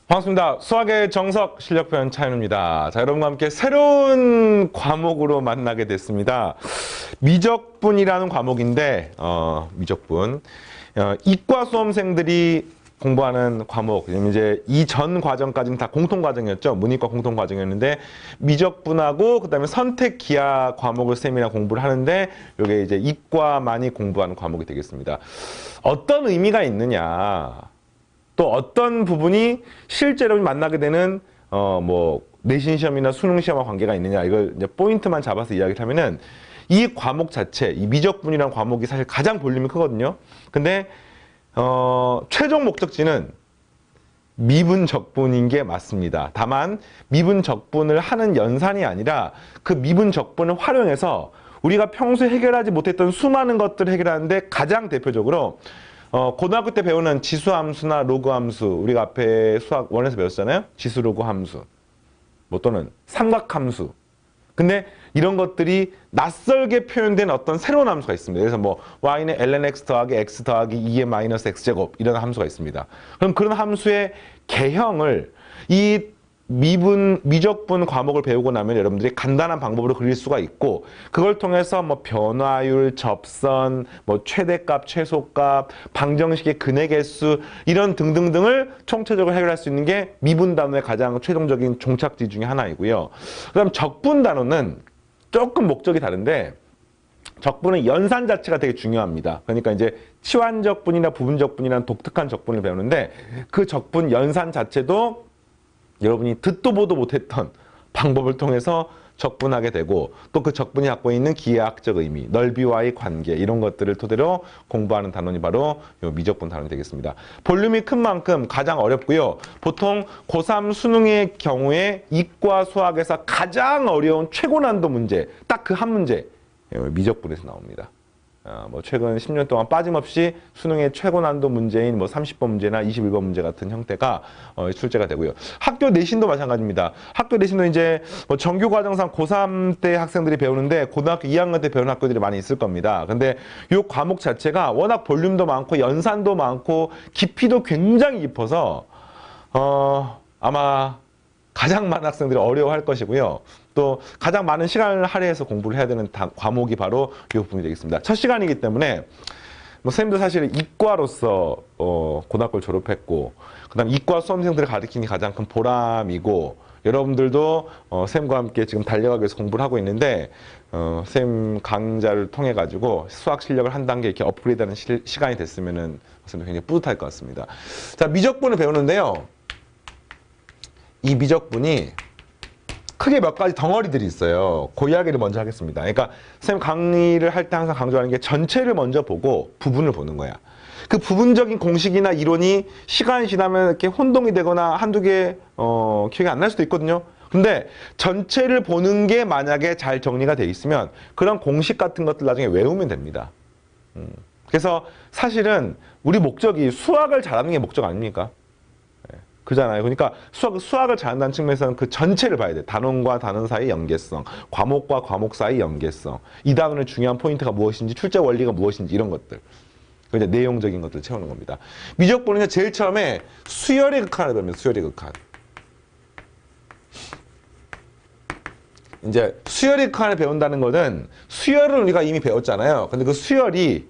반갑습니다. 수학의 정석 실력편 차윤우입니다. 자, 여러분과 함께 새로운 과목으로 만나게 됐습니다. 미적분이라는 과목인데, 미적분. 이과 수험생들이 공부하는 과목, 이제 이전 과정까지는 다 공통 과정이었죠. 문이과 공통 과정이었는데, 미적분하고 그다음에 선택 기하 과목을 쌤이랑 공부를 하는데, 이게 이제 이과만이 공부하는 과목이 되겠습니다. 어떤 의미가 있느냐? 또 어떤 부분이 실제로 만나게 되는 내신 시험이나 수능 시험과 관계가 있느냐, 이걸 이제 포인트만 잡아서 이야기를 하면은 이 과목 자체, 이 미적분이라는 과목이 사실 가장 볼륨이 크거든요. 근데 최종 목적지는 미분적분인 게 맞습니다. 다만 미분적분을 하는 연산이 아니라 그 미분적분을 활용해서 우리가 평소에 해결하지 못했던 수많은 것들을 해결하는데, 가장 대표적으로 고등학교 때 배우는 지수함수나 로그함수, 우리가 앞에 수학 1에서 배웠잖아요. 지수 로그 함수, 또는 삼각함수. 근데 이런 것들이 낯설게 표현된 어떤 새로운 함수가 있습니다. 그래서 y는 lnx 더하기 x 더하기 2의 마이너스 x제곱, 이런 함수가 있습니다. 그럼 그런 함수의 개형을 이 미적분 과목을 배우고 나면 여러분들이 간단한 방법으로 그릴 수가 있고, 그걸 통해서 변화율, 접선, 최대값, 최소값, 방정식의 근해 개수, 이런 등등등을 총체적으로 해결할 수 있는 게 미분 단원의 가장 최종적인 종착지 중에 하나이고요. 그다음 적분 단원은 조금 목적이 다른데, 적분은 연산 자체가 되게 중요합니다. 그러니까 이제 치환적분이나 부분적분이라는 독특한 적분을 배우는데, 그 적분 연산 자체도 여러분이 듣도 보도 못했던 방법을 통해서 적분하게 되고, 또 그 적분이 갖고 있는 기하학적 의미, 넓이와의 관계, 이런 것들을 토대로 공부하는 단원이 바로 이 미적분 단원이 되겠습니다. 볼륨이 큰 만큼 가장 어렵고요. 보통 고3 수능의 경우에 이과 수학에서 가장 어려운 최고 난도 문제, 딱 그 한 문제, 미적분에서 나옵니다. 최근 10년 동안 빠짐없이 수능의 최고 난도 문제인 30번 문제나 21번 문제 같은 형태가 출제가 되고요. 학교 내신도 마찬가지입니다. 학교 내신도 이제 정규 과정상 고3 때 학생들이 배우는데, 고등학교 2학년 때 배우는 학교들이 많이 있을 겁니다. 근데 이 과목 자체가 워낙 볼륨도 많고 연산도 많고 깊이도 굉장히 깊어서 아마 가장 많은 학생들이 어려워할 것이고요. 또 가장 많은 시간을 할애해서 공부를 해야 되는 과목이 바로 이 부분이 되겠습니다. 첫 시간이기 때문에 쌤도 사실 이과로서 고등학교를 졸업했고, 그다음 이과 수험생들을 가르치는 게 가장 큰 보람이고, 여러분들도 쌤과 함께 지금 달려가기 위해서 공부를 하고 있는데, 쌤 강좌를 통해 가지고 수학 실력을 한 단계 이렇게 업그레이드하는 시간이 됐으면은 쌤도 굉장히 뿌듯할 것 같습니다. 자, 미적분을 배우는데요. 이 미적분이 크게 몇 가지 덩어리들이 있어요. 그 이야기를 먼저 하겠습니다. 그러니까 쌤 강의를 할 때 항상 강조하는 게 전체를 먼저 보고 부분을 보는 거야. 그 부분적인 공식이나 이론이 시간이 지나면 이렇게 혼동이 되거나 한두 개 기억이 안 날 수도 있거든요. 근데 전체를 보는 게 만약에 잘 정리가 돼 있으면 그런 공식 같은 것들 나중에 외우면 됩니다. 그래서 사실은 우리 목적이 수학을 잘하는 게 목적 아닙니까? 그잖아요. 그러니까 수학을 잘한다는 측면에서는 그 전체를 봐야 돼. 단원과 단원 사이 연계성, 과목과 과목 사이 연계성, 이 단원의 중요한 포인트가 무엇인지, 출제 원리가 무엇인지, 이런 것들. 그 이제 내용적인 것들을 채우는 겁니다. 미적분은 제일 처음에 수열의 극한을 배웁니다. 수열의 극한. 이제 수열의 극한을 배운다는 것은, 수열을 우리가 이미 배웠잖아요. 근데 그 수열이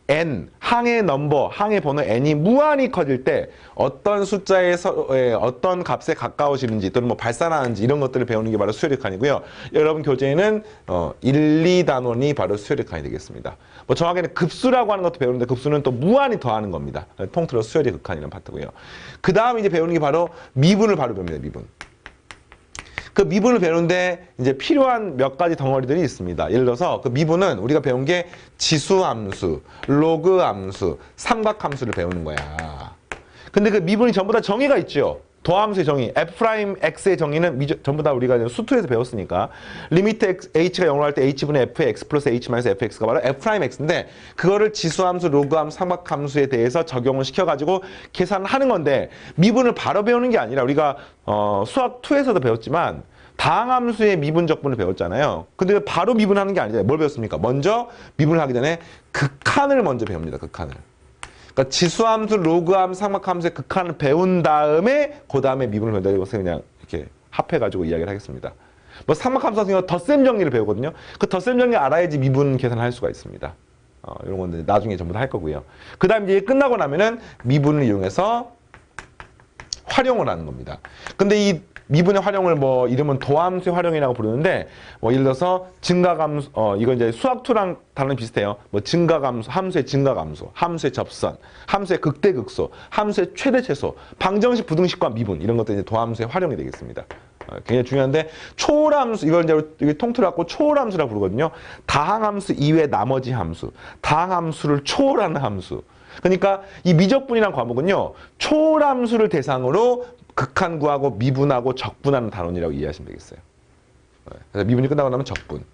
n, 항의 넘버, 항의 번호 n이 무한히 커질 때 어떤 숫자에서 어떤 값에 가까워지는지, 또는 발산하는지, 이런 것들을 배우는 게 바로 수열의 극한이고요. 여러분 교재에는 1, 2단원이 바로 수열의 극한이 되겠습니다. 정확히는 급수라고 하는 것도 배우는데, 급수는 또 무한히 더하는 겁니다. 통틀어 수열의 극한이라는 파트고요. 그 다음 이제 배우는 게 바로 미분을 바로 배웁니다. 미분. 그 미분을 배우는데 이제 필요한 몇 가지 덩어리들이 있습니다. 예를 들어서 그 미분은 우리가 배운 게 지수함수, 로그함수, 삼각함수를 배우는 거야. 근데 그 미분이 전부 다 정의가 있죠. 도함수의 정의, f'x의 정의는 전부 다 우리가 수투에서 배웠으니까, 리미트 h가 0으로 할 때 h분의 f의 x 플러스 h 마이너스 fx가 바로 f'x인데, 그거를 지수함수, 로그함수, 삼각함수에 대해서 적용을 시켜가지고 계산을 하는 건데, 미분을 바로 배우는 게 아니라 우리가 수학 2에서도 배웠지만 다항함수의 미분적분을 배웠잖아요. 근데 바로 미분하는 게 아니잖아요. 뭘 배웠습니까? 먼저 미분을 하기 전에 극한을 먼저 배웁니다. 극한을. 그러니까 지수함수, 로그함수, 삼각함수의 극한을 배운 다음에 그 다음에 미분을 배운다. 이것을 그냥 이렇게 합해가지고 이야기를 하겠습니다. 뭐 삼각함수 같은 경우 덧셈 정리를 배우거든요. 그 덧셈 정리 알아야지 미분 계산을 할 수가 있습니다. 이런 건데 나중에 전부 다 할 거고요. 그 다음 이제 끝나고 나면은 미분을 이용해서 활용을 하는 겁니다. 근데 이 미분의 활용을 뭐 이름은 도함수의 활용이라고 부르는데 뭐 예를 들어서 증가감수 이건 이제 수학2랑 단어는 비슷해요. 뭐 증가감수, 함수의 증가감수, 함수의 접선, 함수의 극대극소, 함수의 최대최소, 방정식, 부등식과 미분 이런 것들이 이제 도함수의 활용이 되겠습니다. 굉장히 중요한데 초월함수 이걸 이제 통틀어 갖고 초월함수라고 부르거든요. 다항함수 이외 나머지 함수, 다항함수를 초월하는 함수. 그러니까 이 미적분이라는 과목은요. 초월함수를 대상으로 극한구하고 미분하고 적분하는 단원이라고 이해하시면 되겠어요. 그래서 미분이 끝나고 나면 적분.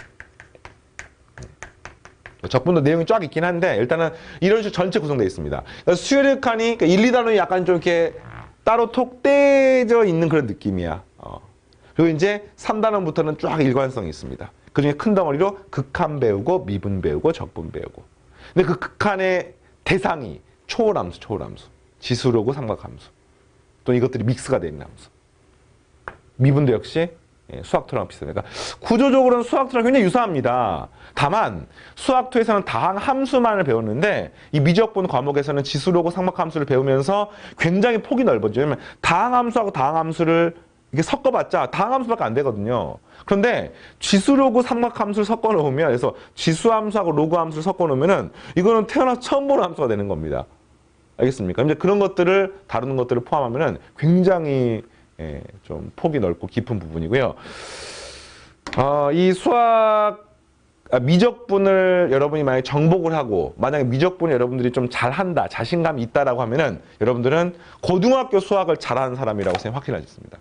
적분도 내용이 쫙 있긴 한데 일단은 이런 식으로 전체 구성되어 있습니다. 수열의 극한이 그러니까 1, 2단원이 약간 좀 이렇게 따로 톡 떼져 있는 그런 느낌이야. 그리고 이제 3단원부터는 쫙 일관성이 있습니다. 그 중에 큰 덩어리로 극한 배우고 미분 배우고 적분 배우고. 근데 그 극한의 대상이 초월함수, 지수로고 삼각함수. 또 이것들이 믹스가 되어 있는 함수. 미분도 역시 수학2랑 비슷합니다. 그러니까 구조적으로는 수학2랑 굉장히 유사합니다. 다만 수학2에서는 다항 함수만을 배웠는데 이 미적분 과목에서는 지수로고 삼각함수를 배우면서 굉장히 폭이 넓어져요. 왜냐면 다항 함수하고 다항 함수를 이게 섞어봤자 다항 함수밖에 안 되거든요. 그런데 지수로고 삼각함수를 섞어 놓으면 그래서 지수함수하고 로그함수를 섞어 놓으면은 이거는 태어나서 처음 보는 함수가 되는 겁니다. 알겠습니까? 이제 그런 것들을 다루는 것들을 포함하면은 굉장히 좀 폭이 넓고 깊은 부분이고요. 이 미적분을 여러분이 만약에 정복을 하고 만약에 미적분을 여러분들이 좀 잘한다, 자신감이 있다라고 하면은 여러분들은 고등학교 수학을 잘하는 사람이라고 확인할 수 있습니다.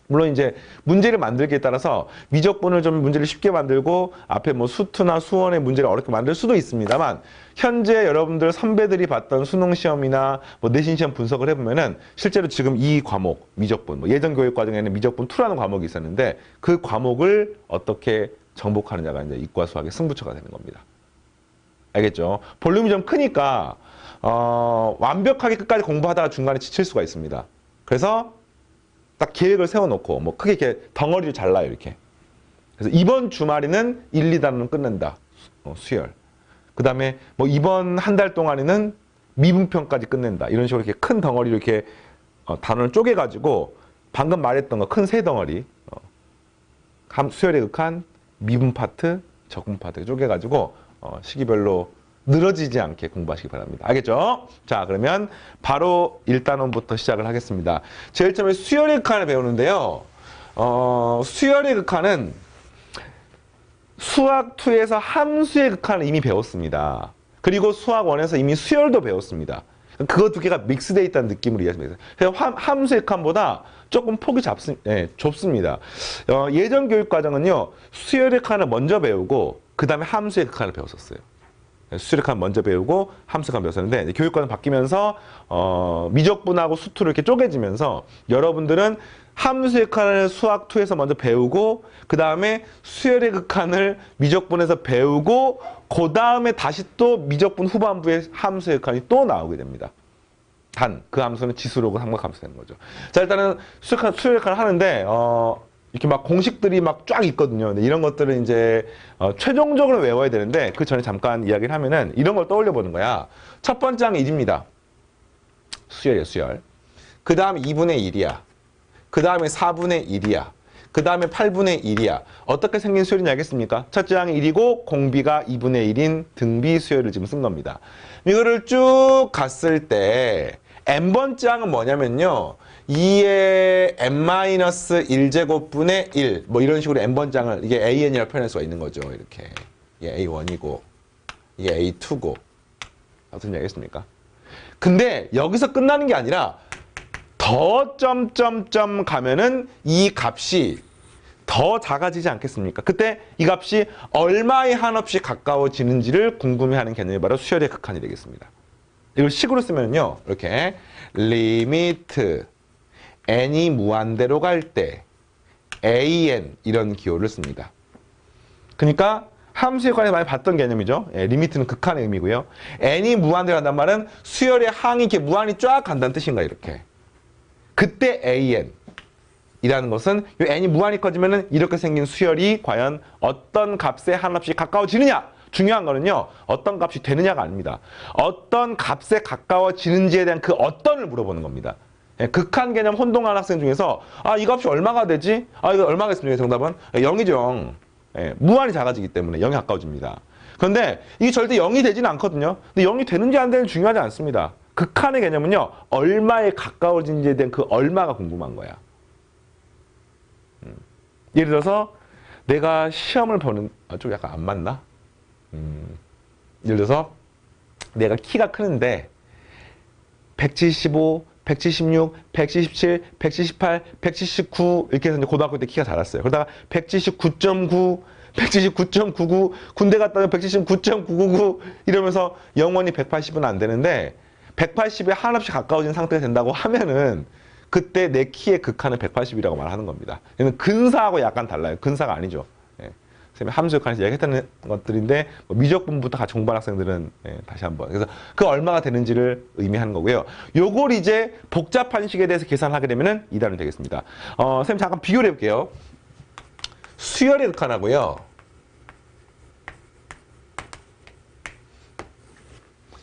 물론 이제 문제를 만들기에 따라서 미적분을 좀 문제를 쉽게 만들고 앞에 뭐 수투나 수원의 문제를 어렵게 만들 수도 있습니다만 현재 여러분들 선배들이 봤던 수능 시험이나 뭐 내신 시험 분석을 해보면은 실제로 지금 이 과목 미적분 뭐 예전 교육 과정에는 미적분 2라는 과목이 있었는데 그 과목을 어떻게 정복하느냐가 이제 이과 수학의 승부처가 되는 겁니다. 알겠죠? 볼륨이 좀 크니까 완벽하게 끝까지 공부하다가 중간에 지칠 수가 있습니다. 그래서 딱 계획을 세워놓고 뭐 크게 이렇게 덩어리를 잘라요 이렇게. 그래서 이번 주말에는 1, 2단원은 끝낸다. 수열. 그 다음에 뭐 이번 한 달 동안에는 미분편까지 끝낸다. 이런 식으로 이렇게 큰 덩어리로 이렇게 단원을 쪼개가지고 방금 말했던 거 큰 세 덩어리 수열의 극한, 미분 파트, 적분 파트 쪼개가지고 시기별로 늘어지지 않게 공부하시기 바랍니다. 알겠죠? 자, 그러면 바로 1단원부터 시작을 하겠습니다. 제일 처음에 수열의 극한을 배우는데요. 수열의 극한은 수학2에서 함수의 극한을 이미 배웠습니다. 그리고 수학1에서 이미 수열도 배웠습니다. 그거 두 개가 믹스되어 있다는 느낌으로 이해하시면 돼요. 그래서 함수의 극한보다 조금 폭이 좁습니다. 예전 교육과정은요. 수열의 극한을 먼저 배우고 그 다음에 함수의 극한을 배웠었어요. 수열의 극한 먼저 배우고 함수의 극한 배웠었는데 교육과정 바뀌면서 미적분하고 수투로 이렇게 쪼개지면서 여러분들은 함수의 극한을 수학2에서 먼저 배우고 그 다음에 수열의 극한을 미적분에서 배우고 그 다음에 다시 또 미적분 후반부에 함수의 극한이 또 나오게 됩니다. 단 그 함수는 지수로고 삼각함수 되는 거죠. 자, 일단은 수열의 극한을 하는데 이렇게 막 공식들이 막 쫙 있거든요. 근데 이런 것들은 이제 최종적으로 외워야 되는데 그 전에 잠깐 이야기를 하면은 이런 걸 떠올려 보는 거야. 첫 번째 항이 1입니다. 수열이에요, 수열. 그 다음 2분의 1이야. 그 다음에 4분의 1이야. 그 다음에 8분의 1이야. 어떻게 생긴 수열인지 알겠습니까? 첫째 항이 1이고 공비가 2분의 1인 등비 수열을 지금 쓴 겁니다. 이거를 쭉 갔을 때 n번째 항은 뭐냐면요. 2의 n-1제곱분의 1. 뭐 이런 식으로 n번째 항을 이게 an이라고 표현할 수가 있는 거죠. 이렇게. 이게 a1이고 이게 a2고. 어떤 얘기 알겠습니까? 근데 여기서 끝나는 게 아니라 더 점점점 가면은 이 값이 더 작아지지 않겠습니까? 그때 이 값이 얼마에 한없이 가까워지는지를 궁금해하는 개념이 바로 수열의 극한이 되겠습니다. 이걸 식으로 쓰면요. 이렇게 리미트 n이 무한대로 갈 때 an 이런 기호를 씁니다. 그러니까 함수에 관해서 많이 봤던 개념이죠. 예, 리미트는 극한의 의미고요. n이 무한대로 간다는 말은 수열의 항이 이렇게 무한히 쫙 간다는 뜻인가 이렇게. 그때 an 이라는 것은 이 n이 무한히 커지면은 이렇게 생긴 수열이 과연 어떤 값에 한없이 가까워지느냐. 중요한 거는요. 어떤 값이 되느냐가 아닙니다. 어떤 값에 가까워지는지에 대한 그 어떤을 물어보는 겁니다. 예, 극한 개념 혼동하는 학생 중에서 이 값이 얼마가 되지? 이거 얼마가 있습니까? 정답은 0이죠. 0. 예, 무한히 작아지기 때문에 0이 가까워집니다. 그런데 이게 절대 0이 되지는 않거든요. 근데 0이 되는지 안 되는지 중요하지 않습니다. 극한의 개념은요. 얼마에 가까워지는지에 대한 그 얼마가 궁금한 거야. 예를 들어서 내가 시험을 보는 좀 약간 안 맞나? 예를 들어서 내가 키가 크는데 175, 176, 177, 178, 179 이렇게 해서 이제 고등학교 때 키가 자랐어요. 그러다가 179.9, 179.99 군대 갔다 오면 179.999 이러면서 영원히 180은 안 되는데 180에 한없이 가까워진 상태가 된다고 하면은 그때 내 키의 극한은 180이라고 말하는 겁니다. 얘는 근사하고 약간 달라요. 근사가 아니죠. 예. 선생님이 함수 역할에서 얘기했던 것들인데 미적분부터 같이 공부한 학생들은 다시 한번 그래서 그 얼마가 되는지를 의미하는 거고요. 요걸 이제 복잡한 식에 대해서 계산하게 되면은 2단이 되겠습니다. 선생님 잠깐 비교를 해볼게요. 수열의 극한하고요.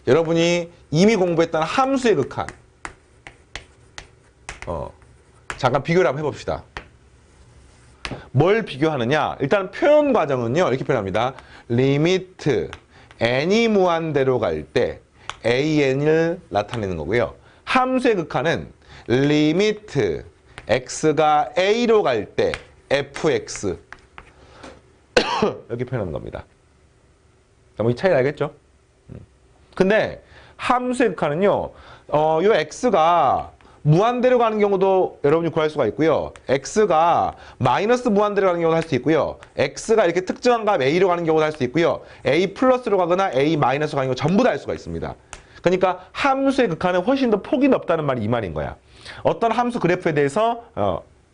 여러분이 이미 공부했던 함수의 극한 잠깐 비교를 한번 해봅시다. 뭘 비교하느냐? 일단 표현 과정은요. 이렇게 표현합니다. 리미트 n이 무한대로 갈 때 an을 나타내는 거고요. 함수의 극한은 리미트 x가 a로 갈 때 fx 이렇게 표현하는 겁니다. 이 차이 알겠죠? 근데 함수의 극한은요. 요 x가 무한대로 가는 경우도 여러분이 구할 수가 있고요. x가 마이너스 무한대로 가는 경우도 할 수 있고요. x가 이렇게 특정한 값 a로 가는 경우도 할 수 있고요. a 플러스로 가거나 a 마이너스로 가는 경우 전부 다 할 수가 있습니다. 그러니까 함수의 극한은 훨씬 더 폭이 넓다는 말이 이 말인 거야. 어떤 함수 그래프에 대해서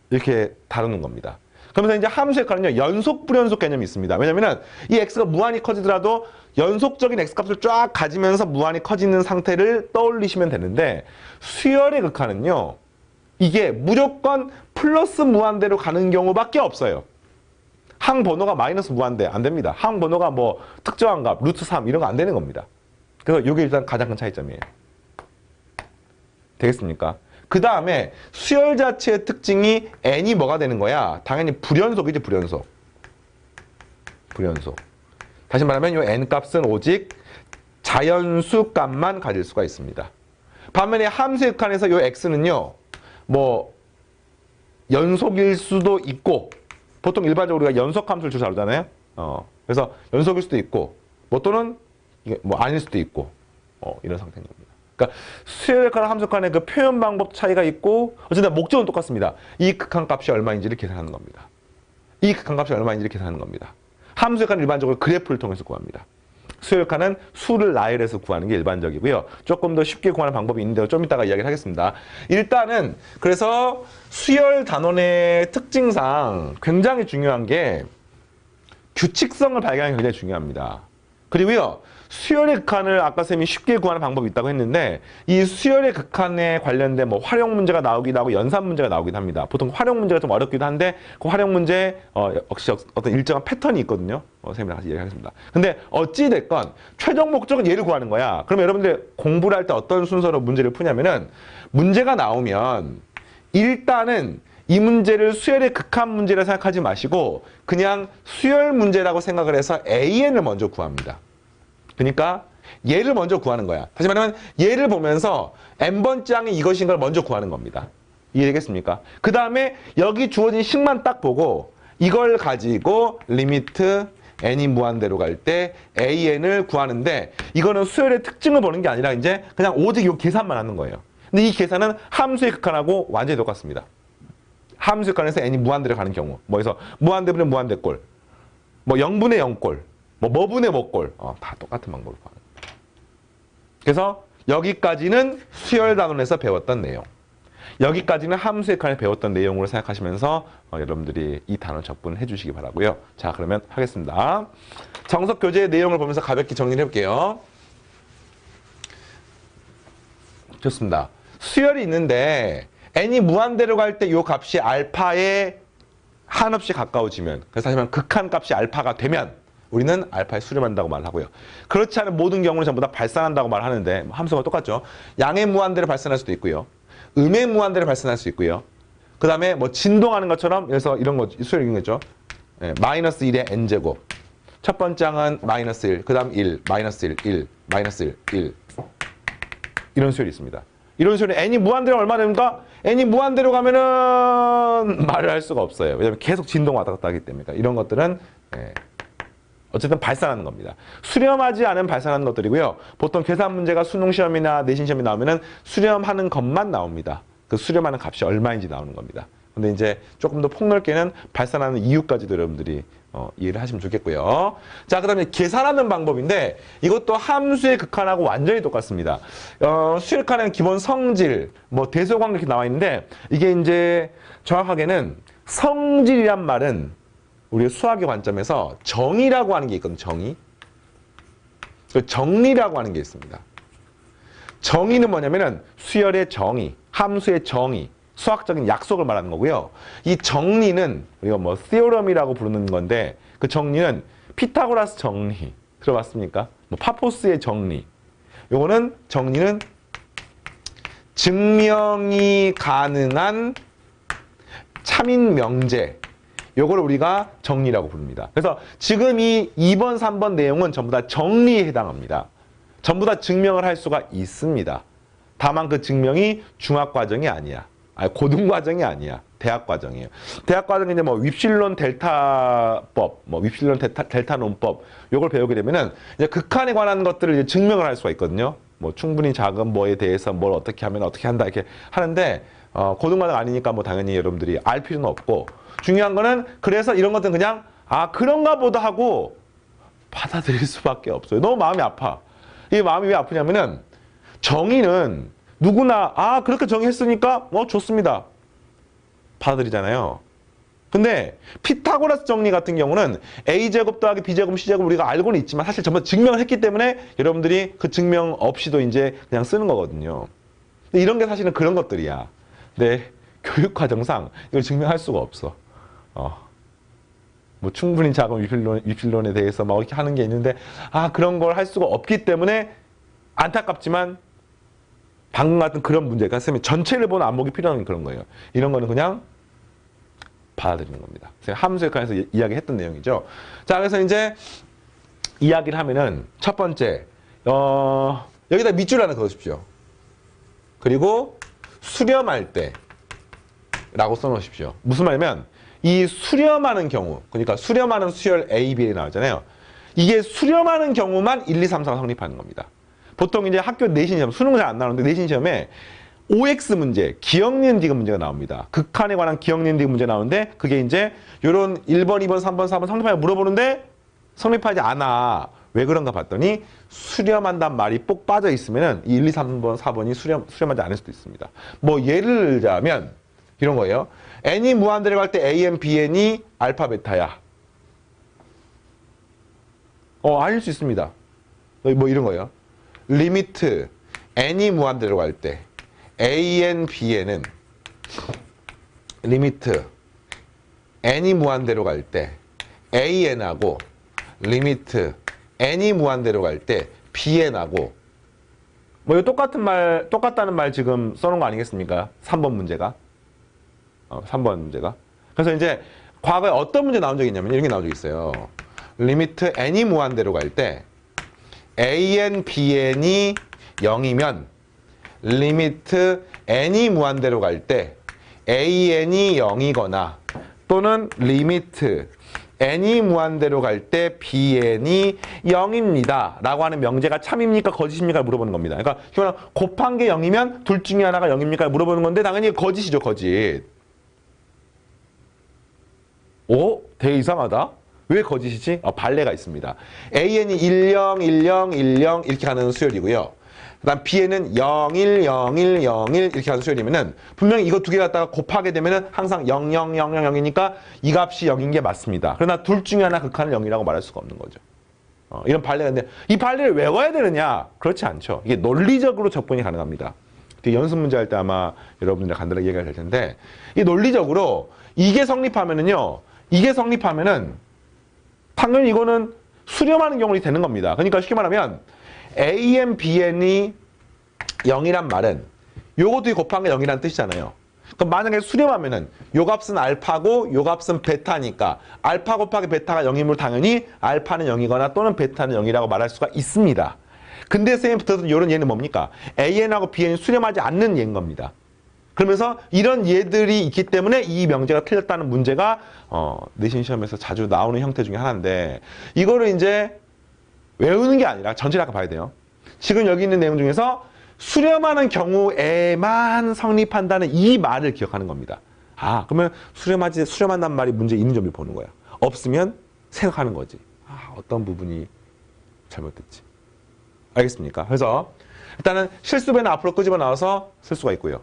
이렇게 다루는 겁니다. 그러면서 이제 함수의 극한은요. 연속 불연속 개념이 있습니다. 왜냐면은 이 x가 무한히 커지더라도 연속적인 x값을 쫙 가지면서 무한히 커지는 상태를 떠올리시면 되는데 수열의 극한은요. 이게 무조건 플러스 무한대로 가는 경우밖에 없어요. 항 번호가 마이너스 무한대 안 됩니다. 항 번호가 뭐 특정한 값, 루트 3 이런 거 안 되는 겁니다. 그래서 이게 일단 가장 큰 차이점이에요. 되겠습니까? 그 다음에 수열 자체의 특징이 n이 뭐가 되는 거야? 당연히 불연속이지, 불연속. 불연속. 다시 말하면 이 n 값은 오직 자연수 값만 가질 수가 있습니다. 반면에 함수의 극한에서 이 x는요, 뭐 연속일 수도 있고, 보통 일반적으로 우리가 연속 함수를 주로 다루잖아요. 그래서 연속일 수도 있고, 뭐 또는 이게 뭐 아닐 수도 있고, 이런 상태인 겁니다. 그러니까 수열의 극한, 함수의 극한의 그 표현 방법 차이가 있고, 어쨌든 목적은 똑같습니다. 이 극한 값이 얼마인지를 계산하는 겁니다. 이 극한 값이 얼마인지를 계산하는 겁니다. 함수의 극한은 일반적으로 그래프를 통해서 구합니다. 수열 극한은 수를 나열해서 구하는 게 일반적이고요. 조금 더 쉽게 구하는 방법이 있는데 좀 이따가 이야기를 하겠습니다. 일단은 그래서 수열 단원의 특징상 굉장히 중요한 게 규칙성을 발견하는 게 굉장히 중요합니다. 그리고요. 수열의 극한을 아까 쌤이 쉽게 구하는 방법이 있다고 했는데 이 수열의 극한에 관련된 뭐 활용 문제가 나오기도 하고 연산 문제가 나오기도 합니다. 보통 활용 문제가 좀 어렵기도 한데 그 활용 문제 역시 어떤 일정한 패턴이 있거든요. 쌤이랑 같이 얘기하겠습니다. 근데 어찌 됐건 최종 목적은 얘를 구하는 거야. 그러면 여러분들 공부를 할 때 어떤 순서로 문제를 푸냐면은 문제가 나오면 일단은 이 문제를 수열의 극한 문제라 생각하지 마시고 그냥 수열 문제라고 생각을 해서 AN을 먼저 구합니다. 그러니까 얘를 먼저 구하는 거야. 다시 말하면 얘를 보면서 n번째 항이 이것인 걸 먼저 구하는 겁니다. 이해되겠습니까? 그 다음에 여기 주어진 식만 딱 보고 이걸 가지고 리미트 n이 무한대로 갈 때 an을 구하는데 이거는 수열의 특징을 보는 게 아니라 이제 그냥 오직 이 계산만 하는 거예요. 근데 이 계산은 함수의 극한하고 완전히 똑같습니다. 함수의 극한에서 n이 무한대로 가는 경우 뭐 해서 무한대분의 무한대꼴 뭐 0분의 0꼴 뭐분의 뭐꼴 다 똑같은 방법으로 구하는 거예요. 그래서 여기까지는 수열 단원에서 배웠던 내용. 여기까지는 함수의 칸에 배웠던 내용으로 생각하시면서 여러분들이 이 단어 적분을 해주시기 바라고요. 자, 그러면 하겠습니다. 정석 교재의 내용을 보면서 가볍게 정리를 해볼게요. 좋습니다. 수열이 있는데 n이 무한대로 갈 때 이 값이 알파에 한없이 가까워지면, 그래서 하지만 극한 값이 알파가 되면 우리는 알파에 수렴한다고 말하고요. 그렇지 않은 모든 경우는 전부 다 발산한다고 말하는데 함수가 똑같죠. 양의 무한대로 발산할 수도 있고요. 음의 무한대로 발산할 수 있고요. 그 다음에 뭐 진동하는 것처럼, 그래서 이런 거 수열 있는 거죠. 마이너스 1의 n제곱. 첫 번째 항은 마이너스 1, 그 다음 1, 마이너스 1, 1, 마이너스 1, 1. 이런 수열이 있습니다. 이런 수열이 n이 무한대로 얼마 됩니까? n이 무한대로 가면은 말을 할 수가 없어요. 왜냐하면 계속 진동 왔다 갔다 하기 때문에. 이런 것들은 어쨌든 발산하는 겁니다. 수렴하지 않은 발산하는 것들이고요. 보통 계산 문제가 수능 시험이나 내신 시험이 나오면은 수렴하는 것만 나옵니다. 그 수렴하는 값이 얼마인지 나오는 겁니다. 근데 이제 조금 더 폭넓게는 발산하는 이유까지도 여러분들이 이해를 하시면 좋겠고요. 자, 그 다음에 계산하는 방법인데 이것도 함수의 극한하고 완전히 똑같습니다. 수열칸은 기본 성질, 뭐 대소관계 이렇게 나와 있는데 이게 이제 정확하게는 성질이란 말은 우리 수학의 관점에서 정의라고 하는 게 있거든요. 정의. 정리라고 하는 게 있습니다. 정의는 뭐냐면은 수열의 정의, 함수의 정의, 수학적인 약속을 말하는 거고요. 이 정리는 우리가 뭐 theorem이라고 부르는 건데 그 정리는 피타고라스 정리 들어봤습니까? 뭐 파포스의 정리. 요거는 정리는 증명이 가능한 참인 명제. 요거를 우리가 정리라고 부릅니다. 그래서 지금 이 2번, 3번 내용은 전부 다 정리에 해당합니다. 전부 다 증명을 할 수가 있습니다. 다만 그 증명이 중학과정이 아니야. 아니, 고등과정이 아니야. 대학과정이에요. 대학과정은 이제 뭐 윕실론 델타법, 뭐 윕실론 델타 논법 요걸 배우게 되면은 이제 극한에 관한 것들을 이제 증명을 할 수가 있거든요. 뭐 충분히 작은 뭐에 대해서 뭘 어떻게 하면 어떻게 한다 이렇게 하는데 고등과정 아니니까 뭐 당연히 여러분들이 알 필요는 없고 중요한 거는 그래서 이런 것들은 그냥 그런가 보다 하고 받아들일 수밖에 없어요. 너무 마음이 아파. 이 마음이 왜 아프냐면은 정의는 누구나 그렇게 정의했으니까 좋습니다. 받아들이잖아요. 근데 피타고라스 정리 같은 경우는 a제곱 더하기 b제곱 c제곱 우리가 알고는 있지만 사실 전부 증명을 했기 때문에 여러분들이 그 증명 없이도 이제 그냥 쓰는 거거든요. 이런 게 사실은 그런 것들이야. 근데 교육과정상 이걸 증명할 수가 없어. 뭐 충분히 작은 윕실론에 대해서 막 이렇게 하는 게 있는데 그런 걸 할 수가 없기 때문에 안타깝지만 방금 같은 그런 문제가 선생님 전체를 보는 안목이 필요한 그런 거예요. 이런 거는 그냥 받아들이는 겁니다. 함수에 관해서 이야기했던 내용이죠. 자, 그래서 이제 이야기를 하면은 첫 번째 여기다 밑줄 하나 그어주십시오. 그리고 수렴할 때 라고 써놓으십시오. 무슨 말이냐면 이 수렴하는 경우, 그러니까 수렴하는 수열 A, B에 나오잖아요. 이게 수렴하는 경우만 1, 2, 3, 4가 성립하는 겁니다. 보통 이제 학교 내신 시험, 수능은 잘 안 나오는데 내신 시험에 OX 문제, 기억 니은 디귿 문제가 나옵니다. 극한에 관한 기억 니은 디귿 문제 나오는데 그게 이제 요런 1번, 2번, 3번, 4번 성립하냐 물어보는데 성립하지 않아. 왜 그런가 봤더니 수렴한단 말이 뽁 빠져 있으면은 1, 2, 3번, 4번이 수렴하지 않을 수도 있습니다. 뭐 예를 들자면 이런 거예요. n이 무한대로 갈 때 an, bn이 알파, 베타야. 아닐 수 있습니다. 뭐 이런 거예요. 리미트 n이 무한대로 갈 때 an, bn은 리미트 n이 무한대로 갈 때 an하고 리미트 n이 무한대로 갈 때 bn하고 뭐 이거 똑같다는 말 지금 써놓은 거 아니겠습니까? 3번 문제가. 3번 문제가. 그래서 이제 과거에 어떤 문제 나온 적이 있냐면 이런 게 나온 적이 있어요. 리미트 n이 무한대로 갈 때 an, bn이 0이면 리미트 n이 무한대로 갈 때 an이 0이거나 또는 리미트 n이 무한대로 갈 때 bn이 0입니다. 라고 하는 명제가 참입니까? 거짓입니까? 물어보는 겁니다. 그러니까 곱한 게 0이면 둘 중에 하나가 0입니까? 물어보는 건데 당연히 거짓이죠. 거짓. 되게 이상하다. 왜 거짓이지? 발레가 있습니다. an이 10, 10, 10 이렇게 가는 수열이고요. 그다음 bn은 0, 1, 0, 1, 0, 1 이렇게 가는 수열이면은 분명히 이거 두 개 갖다가 곱하게 되면은 항상 0, 0, 0, 0, 0이니까 이 값이 0인 게 맞습니다. 그러나 둘 중에 하나 극한을 0이라고 말할 수가 없는 거죠. 이런 판례가 있는데 이 판례를 외워야 되느냐? 그렇지 않죠. 이게 논리적으로 접근이 가능합니다. 연습 문제 할 때 아마 여러분들 간단하게 얘기가 될 텐데 이 논리적으로 이게 성립하면은요. 이게 성립하면은 당연히 이거는 수렴하는 경우는 되는 겁니다. 그러니까 쉽게 말하면 AN, BN이 0이란 말은 요것도 곱한 게 0이라는 뜻이잖아요. 그럼 만약에 수렴하면은 요 값은 알파고 요 값은 베타니까 알파 곱하기 베타가 0이면 당연히 알파는 0이거나 또는 베타는 0이라고 말할 수가 있습니다. 근데 선생님이 붙어서 이런 예는 뭡니까? AN하고 BN이 수렴하지 않는 예인 겁니다. 그러면서 이런 예들이 있기 때문에 이 명제가 틀렸다는 문제가 내신 시험에서 자주 나오는 형태 중에 하나인데 이거를 이제 외우는 게 아니라 전체를 아까 봐야 돼요. 지금 여기 있는 내용 중에서 수렴하는 경우에만 성립한다는 이 말을 기억하는 겁니다. 아, 그러면 수렴한다는 말이 문제 있는 점을 보는 거야. 없으면 생각하는 거지. 아, 어떤 부분이 잘못됐지. 알겠습니까? 그래서 일단은 실수배는 앞으로 끄집어 나와서 쓸 수가 있고요.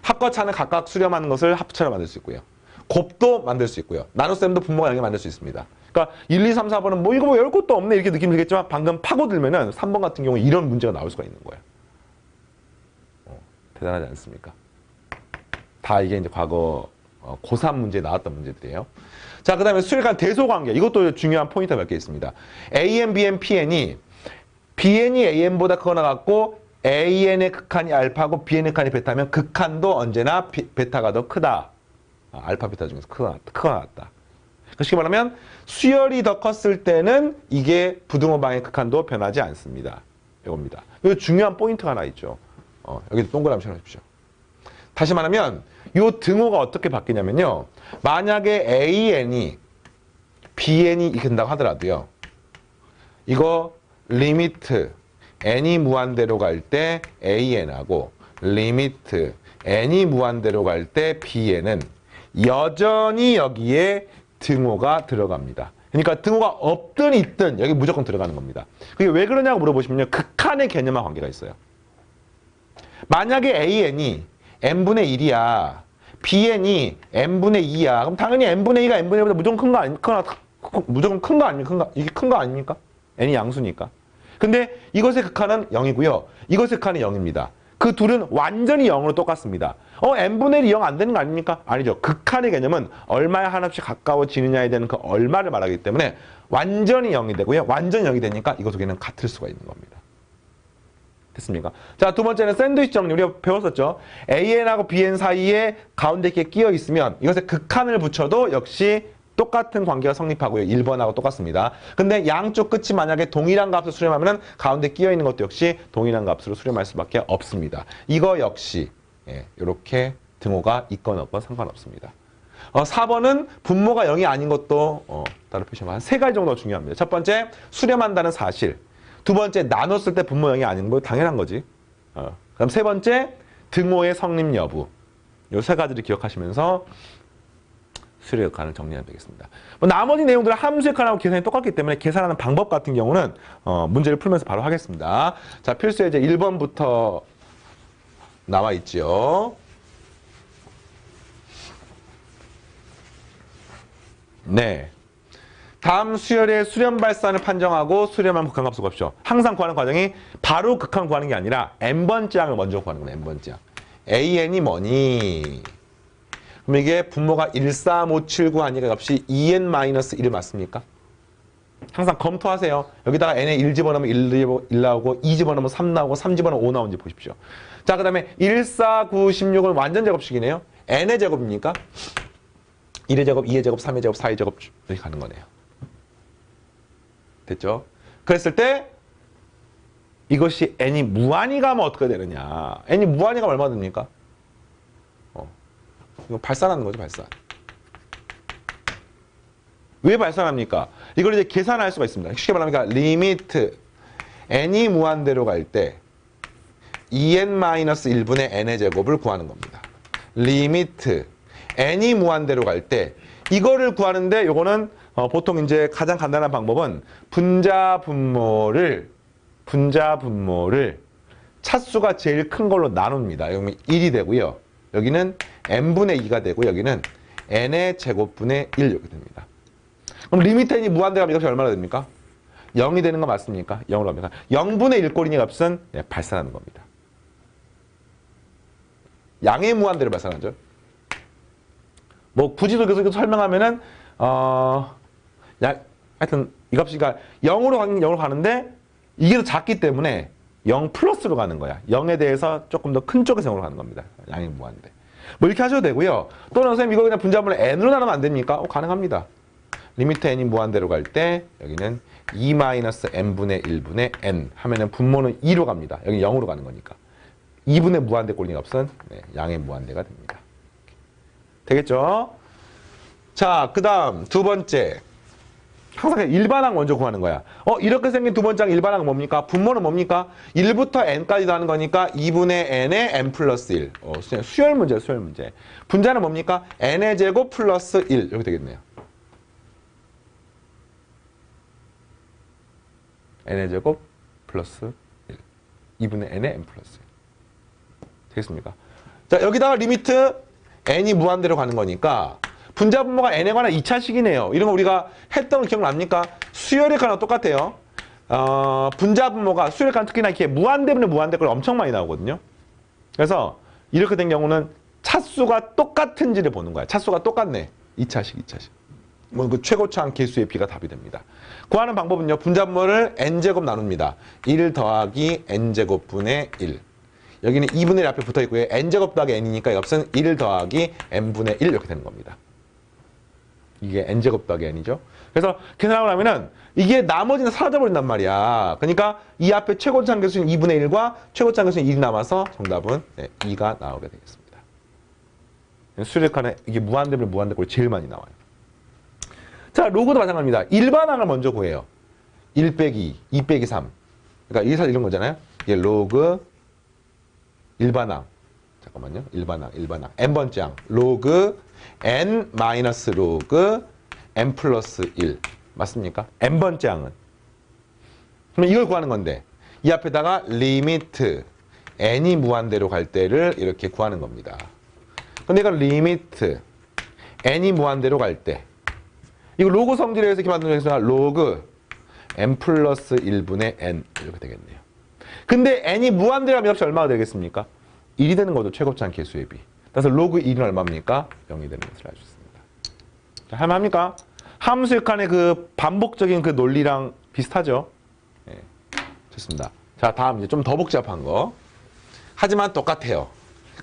합과 차는 각각 수렴하는 것을 합차로 만들 수 있고요. 곱도 만들 수 있고요. 나눗셈도 분모가 0에 만들 수 있습니다. 그러니까 1, 2, 3, 4번은 뭐 이거 뭐 열 것도 없네 이렇게 느낌 들겠지만 방금 파고들면은 3번 같은 경우에 이런 문제가 나올 수가 있는 거예요. 대단하지 않습니까? 다 이게 이제 과거 고3 문제에 나왔던 문제들이에요. 자, 그 다음에 수열간 대소관계. 이것도 중요한 포인트가 몇 개 있습니다. AN, BN, PN이 BN이 AN보다 크거나 같고 AN의 극한이 알파고 BN의 극한이 베타면 극한도 언제나 베타가 더 크다. 알파, 베타 중에서 크거나 같다. 쉽게 말하면 수열이 더 컸을 때는 이게 부등호방의 극한도 변하지 않습니다. 이겁니다. 이거 중요한 포인트가 하나 있죠. 여기도 동그라미 쳐놓으십시오. 다시 말하면 이 등호가 어떻게 바뀌냐면요. 만약에 AN이 BN이 이렇게 된다고 하더라도요. 이거 리미트 n이 무한대로 갈 때 AN하고 리미트 n이 무한대로 갈 때 BN은 여전히 여기에 등호가 들어갑니다. 그러니까 등호가 없든 있든 여기 무조건 들어가는 겁니다. 그게 왜 그러냐고 물어보시면요. 극한의 개념과 관계가 있어요. 만약에 AN이 n분의 1이야. BN이 n분의 2야. 그럼 당연히 n분의 2가 n분의 1보다 무조건 큰 거 아닙니까? 무조건 큰 거 아닙니까? 이게 큰 거 아닙니까? n이 양수니까. 근데 이것의 극한은 0이고요. 이것의 극한은 0입니다. 그 둘은 완전히 0으로 똑같습니다. n분의 1이 0 안 되는 거 아닙니까? 아니죠. 극한의 개념은 얼마에 하나씩 가까워지느냐에 대한 그 얼마를 말하기 때문에 완전히 0이 되고요. 완전히 0이 되니까 이것 두 개는 같을 수가 있는 겁니다. 됐습니까? 자, 두 번째는 샌드위치 정리. 우리가 배웠었죠. AN하고 BN 사이에 가운데 이렇게 끼어 있으면 이것의 극한을 붙여도 역시 똑같은 관계가 성립하고요. 1번하고 똑같습니다. 근데 양쪽 끝이 만약에 동일한 값으로 수렴하면 가운데 끼어 있는 것도 역시 동일한 값으로 수렴할 수밖에 없습니다. 이거 역시 이렇게 등호가 있건 없건 상관없습니다. 4번은 분모가 0이 아닌 것도 따로 표시하면 한 3가지 정도가 중요합니다. 첫 번째, 수렴한다는 사실. 두 번째, 나눴을 때 분모 0이 아닌 거 당연한 거지. 그럼 세 번째, 등호의 성립 여부. 이 3가지를 기억하시면서 수열의 극한을 정리하면 되겠습니다. 나머지 내용들은 함수의 극한하고 계산이 똑같기 때문에 계산하는 방법 같은 경우는 문제를 풀면서 바로 하겠습니다. 자, 필수에 이제 1번부터 나와 있죠. 네. 다음 수열의 수렴 발산을 판정하고 수렴한 극한값을 구합시오. 항상 구하는 과정이 바로 극한 구하는 게 아니라 n번째 항을 먼저 구하는 거예요. n번째 항. AN이 뭐니? 그럼 이게 분모가 1, 3, 5, 7, 9 하니까 값이 2n-1 맞습니까? 항상 검토하세요. 여기다가 n에 1 집어넣으면 1 나오고 2 집어넣으면 3 나오고 3 집어넣으면 5 나오는지 보십시오. 자, 그 다음에 1, 4, 9, 16은 완전 제곱식이네요. n의 제곱입니까? 1의 제곱, 2의 제곱, 3의 제곱, 4의 제곱 이렇게 가는 거네요. 됐죠? 그랬을 때 이것이 n이 무한히 가면 어떻게 되느냐. n이 무한히 가면 얼마 됩니까? 이거 발산하는 거죠, 발산. 왜 발산합니까? 이걸 이제 계산할 수가 있습니다. 쉽게 말하면 리미트 n이 무한대로 갈 때 2n-1분의 n의 제곱을 구하는 겁니다. 리미트 n이 무한대로 갈 때 이거를 구하는데 요거는 보통 이제 가장 간단한 방법은 분자 분모를 차수가 제일 큰 걸로 나눕니다. 여기 1이 되고요. 여기는 n분의 2가 되고 여기는 n의 제곱분의 1 이렇게 됩니다. 그럼 리미트 n이 무한대가 값이 얼마나 됩니까? 0이 되는 거 맞습니까? 0으로 갑니다. 0분의 1꼴이니 값은 발산하는 겁니다. 양의 무한대를 발산하죠. 뭐 굳이 계속 설명하면은 하여튼 이 값이 0으로 가는데 이게 더 작기 때문에 0 플러스로 가는 거야. 0에 대해서 조금 더 큰 쪽에서 0으로 가는 겁니다. 양의 무한대. 뭐 이렇게 하셔도 되고요. 또는 선생님 이거 그냥 분자분을 n으로 나누면 안 됩니까? 가능합니다. 리미트 n이 무한대로 갈 때 여기는 2-n분의 1분의 n 하면은 분모는 2로 갑니다. 여기 0으로 가는 거니까. 2분의 무한대 꼴린 값은 양의 무한대가 됩니다. 되겠죠? 자, 그 다음 두 번째. 항상 일반항 먼저 구하는 거야. 이렇게 생긴 두 번째 일반항은 뭡니까? 분모는 뭡니까? 1부터 n까지 하는 거니까 2분의 n의 n 플러스 1. 수열 문제야, 수열 문제. 분자는 뭡니까? n의 제곱 플러스 1. 이렇게 되겠네요. n의 제곱 플러스 1. 2분의 n의 n 플러스 1. 되겠습니까? 자, 여기다가 리미트 n이 무한대로 가는 거니까 분자 분모가 n에 관한 2차식이네요. 이런 거 우리가 했던 거 기억납니까? 수열액하고 똑같아요. 분자 분모가 수열액하는 특히나 이렇게 무한대분의 무한대꼴 엄청 많이 나오거든요. 그래서 이렇게 된 경우는 차수가 똑같은지를 보는 거야. 차수가 똑같네. 2차식, 2차식. 뭐 그 최고차항 개수의 비가 답이 됩니다. 구하는 방법은요. 분자 분모를 n제곱 나눕니다. 1 더하기 n제곱분의 1. 여기는 2분의 1 앞에 붙어 있고요. n제곱 더하기 n이니까 이 값은 1 더하기 n분의 1 이렇게 되는 겁니다. 이게 n제곱 더하기 n이죠. 그래서 계산하고 나면은 이게 나머지는 사라져버린단 말이야. 그러니까 이 앞에 최고차항 개수는 2분의 1과 최고차항 개수는 1이 남아서 정답은 2가 나오게 되겠습니다. 수열칸에 이게 무한대면 무한대꼴이 제일 많이 나와요. 자, 로그도 마찬가지입니다. 일반항을 먼저 구해요. 1 빼기 2 빼기 3. 그러니까 이게 사실 이런 거잖아요. 이게 로그 일반항. 잠깐만요. 일반항. n번째 항. 로그 n 마이너스 로그 n 플러스 1. 맞습니까? n번째 항은. 그럼 이걸 구하는 건데 이 앞에다가 리미트 n이 무한대로 갈 때를 이렇게 구하는 겁니다. 근데 이건 리미트 n이 무한대로 갈 때 이거 로그 성질에서 이렇게 만드는 거니까 로그 n 플러스 1분의 n 이렇게 되겠네요. 근데 n이 무한대로 하면 값이 얼마가 되겠습니까? 1이 되는 거죠. 최고차항 개수의 비. 그래서 로그 1은 얼마입니까? 0이 되는 것을 알 수 있습니다. 자, 할만합니까? 함수역간의 그 반복적인 그 논리랑 비슷하죠? 네, 좋습니다. 자, 다음 이제 좀 더 복잡한 거. 하지만 똑같아요.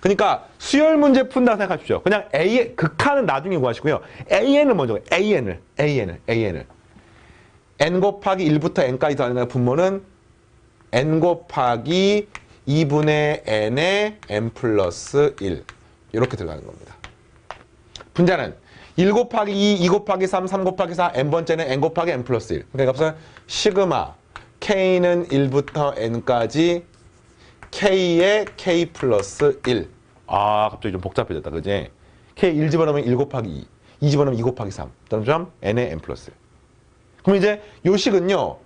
그러니까 수열 문제 푼다 생각하십시오. 그냥 A, 극한은 나중에 구하시고요. AN을 먼저, AN을. N 곱하기 1부터 N까지 더하는 분모는 N 곱하기 2분의 N의 N 플러스 1. 이렇게 들어가는 겁니다. 분자는 1 곱하기 2, 2 곱하기 3, 3 곱하기 4, n번째는 n 곱하기 n 플러스 1. 그러니까 값은 시그마 k는 1부터 n까지 k의 k 플러스 1. 아, 갑자기 좀 복잡해졌다, 그지? k 1 집어넣으면 1 곱하기 2, 2 집어넣으면 2 곱하기 3. 다음 n의 n 플러스 1. 그럼 이제 요 식은요,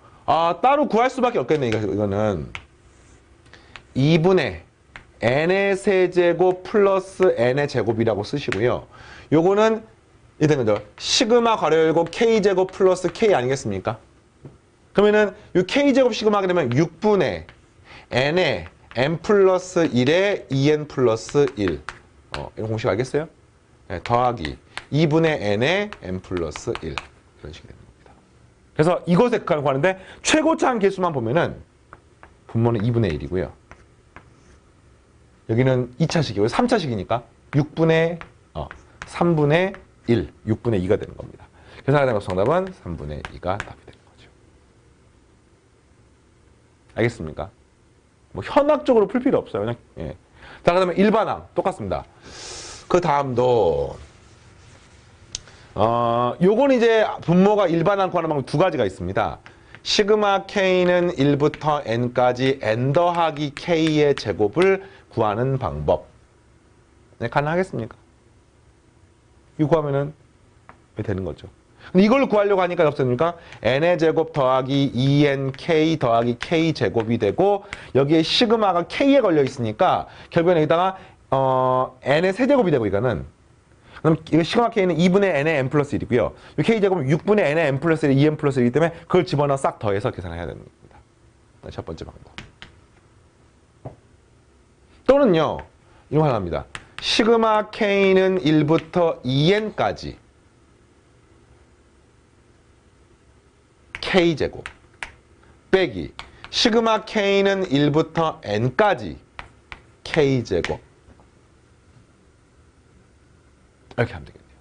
따로 구할 수밖에 없겠네, 이거는. 2분의 n의 세제곱 플러스 n의 제곱이라고 쓰시고요. 요거는 이렇게 된 거죠. 시그마 괄호 열고 k제곱 플러스 k 아니겠습니까? 그러면은 이 k제곱 시그마가 되면 6분의 n의 n 플러스 1의 2n 플러스 1. 이런 공식 알겠어요? 네, 더하기 2분의 n의 n 플러스 1. 이런 식이 되는 겁니다. 그래서 이것에 구하는데 최고차항 개수만 보면은 분모는 2분의 1이고요. 여기는 2차식이고요. 3차식이니까 6분의 3분의 1, 6분의 2가 되는 겁니다. 계산하게 되면 정답은 3분의 2가 답이 되는 거죠. 알겠습니까? 뭐 현학적으로 풀 필요 없어요. 그냥, 예. 자, 그 다음에 일반항 똑같습니다. 그 다음도 요건 이제 분모가 일반항 구하는 방법 두 가지가 있습니다. 시그마 k는 1부터 n까지 n 더하기 k의 제곱을 구하는 방법. 네, 가능하겠습니까? 이거 구하면은 되는 거죠. 근데 이걸 구하려고 하니까 없습니까? n의 제곱 더하기 2nk 더하기 k제곱이 되고 여기에 시그마가 k에 걸려 있으니까 결국엔 여기다가 n의 세제곱이 되고 이거는 그럼 이거 시그마 k는 2분의 n의 n 플러스 1이고요. 이 k제곱은 6분의 n의 n 플러스 1, 2n 플러스 1이기 때문에 그걸 집어넣어 싹 더해서 계산을 해야 됩니다. 첫 번째 방법. 또는요. 이거 하나입니다. 시그마 k는 1부터 2n까지 k제곱 빼기 시그마 k는 1부터 n까지 k제곱 이렇게 하면 되겠네요.